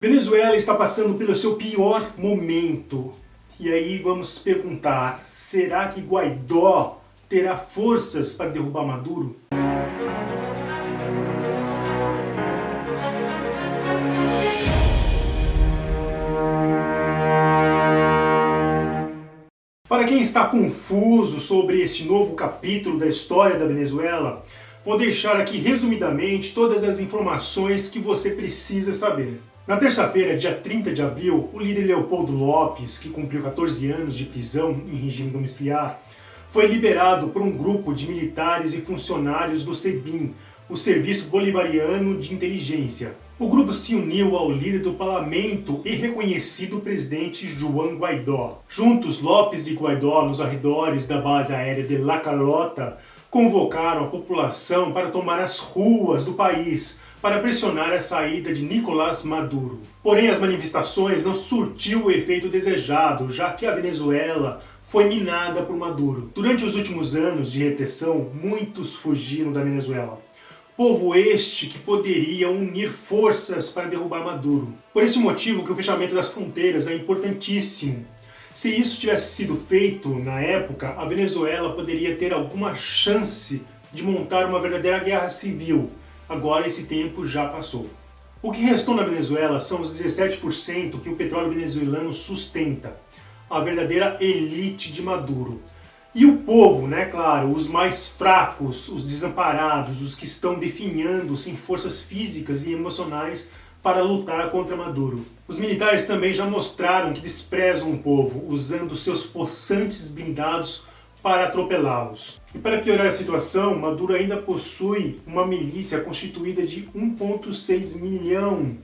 Venezuela está passando pelo seu pior momento. E aí vamos perguntar, será que Guaidó terá forças para derrubar Maduro? Para quem está confuso sobre este novo capítulo da história da Venezuela, vou deixar aqui resumidamente todas as informações que você precisa saber. Na terça-feira, dia 30 de abril, o líder Leopoldo Lopes, que cumpriu 14 anos de prisão em regime domiciliar, foi liberado por um grupo de militares e funcionários do SEBIN, o Serviço Bolivariano de Inteligência. O grupo se uniu ao líder do parlamento e reconhecido presidente Juan Guaidó. Juntos, Lopes e Guaidó, nos arredores da base aérea de La Carlota, convocaram a população para tomar as ruas do país, para pressionar a saída de Nicolás Maduro. Porém, as manifestações não surtiu o efeito desejado, já que a Venezuela foi minada por Maduro. Durante os últimos anos de repressão, muitos fugiram da Venezuela. Povo este que poderia unir forças para derrubar Maduro. Por esse motivo que o fechamento das fronteiras é importantíssimo. Se isso tivesse sido feito na época, a Venezuela poderia ter alguma chance de montar uma verdadeira guerra civil. Agora esse tempo já passou. O que restou na Venezuela são os 17% que o petróleo venezuelano sustenta. A verdadeira elite de Maduro. E o povo, né, claro, os mais fracos, os desamparados, os que estão definhando sem forças físicas e emocionais para lutar contra Maduro. Os militares também já mostraram que desprezam o povo, usando seus possantes blindados para atropelá-los. E para piorar a situação, Maduro ainda possui uma milícia constituída de 1,6 milhão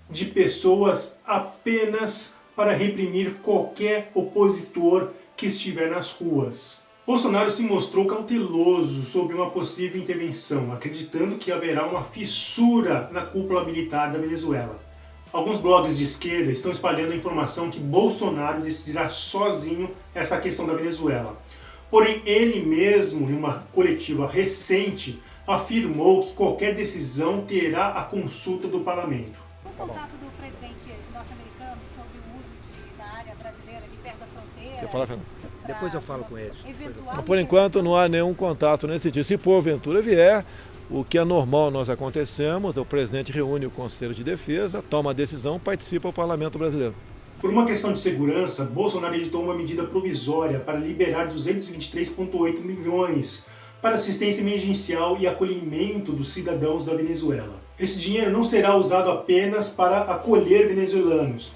de pessoas apenas para reprimir qualquer opositor que estiver nas ruas. Bolsonaro se mostrou cauteloso sobre uma possível intervenção, acreditando que haverá uma fissura na cúpula militar da Venezuela. Alguns blogs de esquerda estão espalhando a informação que Bolsonaro decidirá sozinho essa questão da Venezuela. Porém, ele mesmo, em uma coletiva recente, afirmou que qualquer decisão terá a consulta do parlamento. O contato do presidente norte-americano sobre o uso da área brasileira ali perto da fronteira... Quer falar, Fernando? Depois eu falo com eles. Por enquanto não há nenhum contato nesse sentido. Se porventura vier, o que é normal nós acontecemos, o presidente reúne o Conselho de Defesa, toma a decisão, participa o Parlamento brasileiro. Por uma questão de segurança, Bolsonaro editou uma medida provisória para liberar 223,8 milhões para assistência emergencial e acolhimento dos cidadãos da Venezuela. Esse dinheiro não será usado apenas para acolher venezuelanos,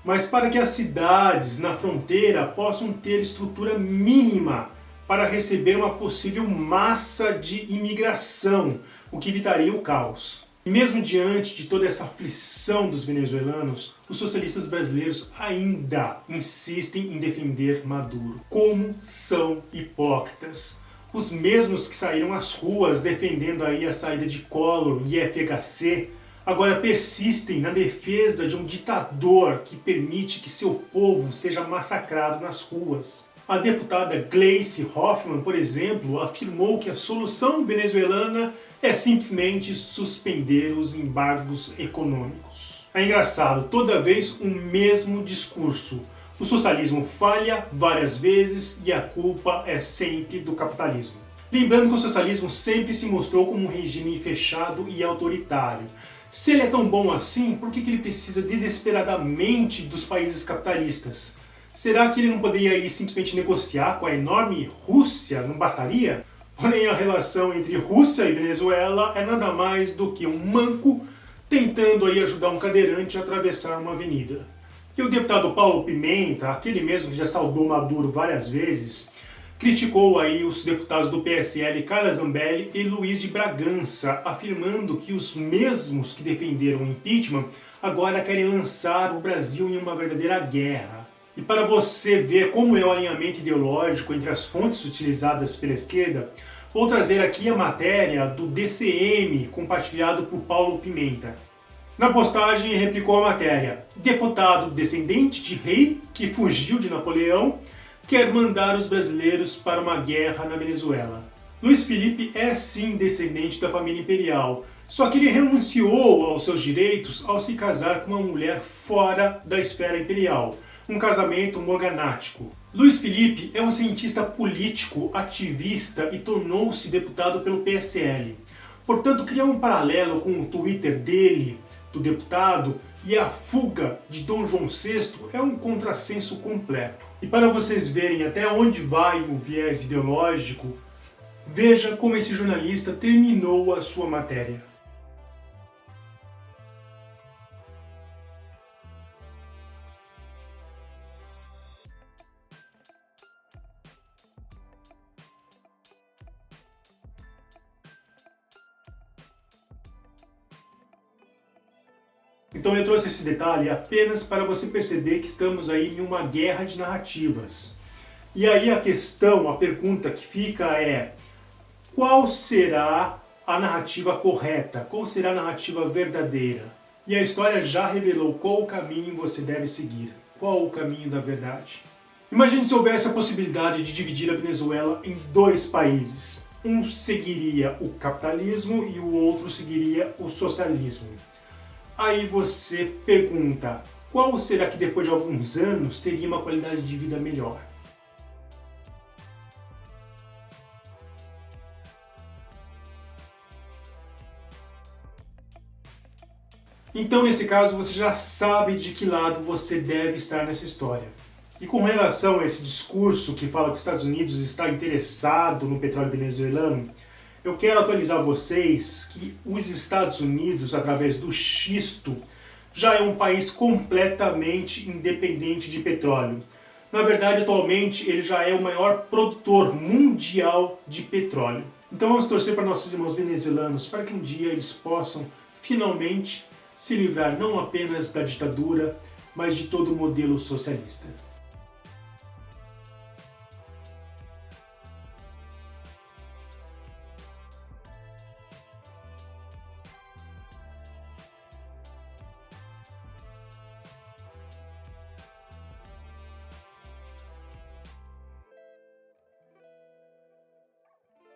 mas para que as cidades na fronteira possam ter estrutura mínima para receber uma possível massa de imigração, o que evitaria o caos. E mesmo diante de toda essa aflição dos venezuelanos, os socialistas brasileiros ainda insistem em defender Maduro. Como são hipócritas! Os mesmos que saíram às ruas defendendo aí a saída de Collor e FHC, agora persistem na defesa de um ditador que permite que seu povo seja massacrado nas ruas. A deputada Gleice Hoffmann, por exemplo, afirmou que a solução venezuelana é simplesmente suspender os embargos econômicos. É engraçado, toda vez o mesmo discurso. O socialismo falha várias vezes e a culpa é sempre do capitalismo. Lembrando que o socialismo sempre se mostrou como um regime fechado e autoritário. Se ele é tão bom assim, por que ele precisa desesperadamente dos países capitalistas? Será que ele não poderia ir simplesmente negociar com a enorme Rússia? Não bastaria? Porém, a relação entre Rússia e Venezuela é nada mais do que um manco tentando aí ajudar um cadeirante a atravessar uma avenida. E o deputado Paulo Pimenta, aquele mesmo que já saudou Maduro várias vezes, criticou aí os deputados do PSL Carla Zambelli e Luiz de Bragança, afirmando que os mesmos que defenderam o impeachment agora querem lançar o Brasil em uma verdadeira guerra. E para você ver como é o alinhamento ideológico entre as fontes utilizadas pela esquerda, vou trazer aqui a matéria do DCM, compartilhado por Paulo Pimenta. Na postagem replicou a matéria: deputado descendente de rei que fugiu de Napoleão quer mandar os brasileiros para uma guerra na Venezuela. Luiz Felipe é sim descendente da família imperial, Só que ele renunciou aos seus direitos ao se casar com uma mulher fora da esfera imperial, um casamento morganático. Luiz Felipe é um cientista político, ativista e tornou-se deputado pelo PSL. Portanto, criar um paralelo com o Twitter dele, do deputado, e a fuga de Dom João VI é um contrassenso completo. E para vocês verem até onde vai o viés ideológico, veja como esse jornalista terminou a sua matéria. Então eu trouxe esse detalhe apenas para você perceber que estamos aí em uma guerra de narrativas. E aí a pergunta que fica é: qual será a narrativa correta? Qual será a narrativa verdadeira? E a história já revelou qual o caminho você deve seguir. Qual o caminho da verdade? Imagine se houvesse a possibilidade de dividir a Venezuela em dois países. Um seguiria o capitalismo e o outro seguiria o socialismo. Aí você pergunta, qual será que depois de alguns anos teria uma qualidade de vida melhor? Então, nesse caso, você já sabe de que lado você deve estar nessa história. E com relação a esse discurso que fala que os Estados Unidos está interessado no petróleo venezuelano, eu quero atualizar vocês que os Estados Unidos, através do xisto, já é um país completamente independente de petróleo. Na verdade, atualmente, ele já é o maior produtor mundial de petróleo. Então vamos torcer para nossos irmãos venezuelanos para que um dia eles possam, finalmente, se livrar não apenas da ditadura, mas de todo o modelo socialista.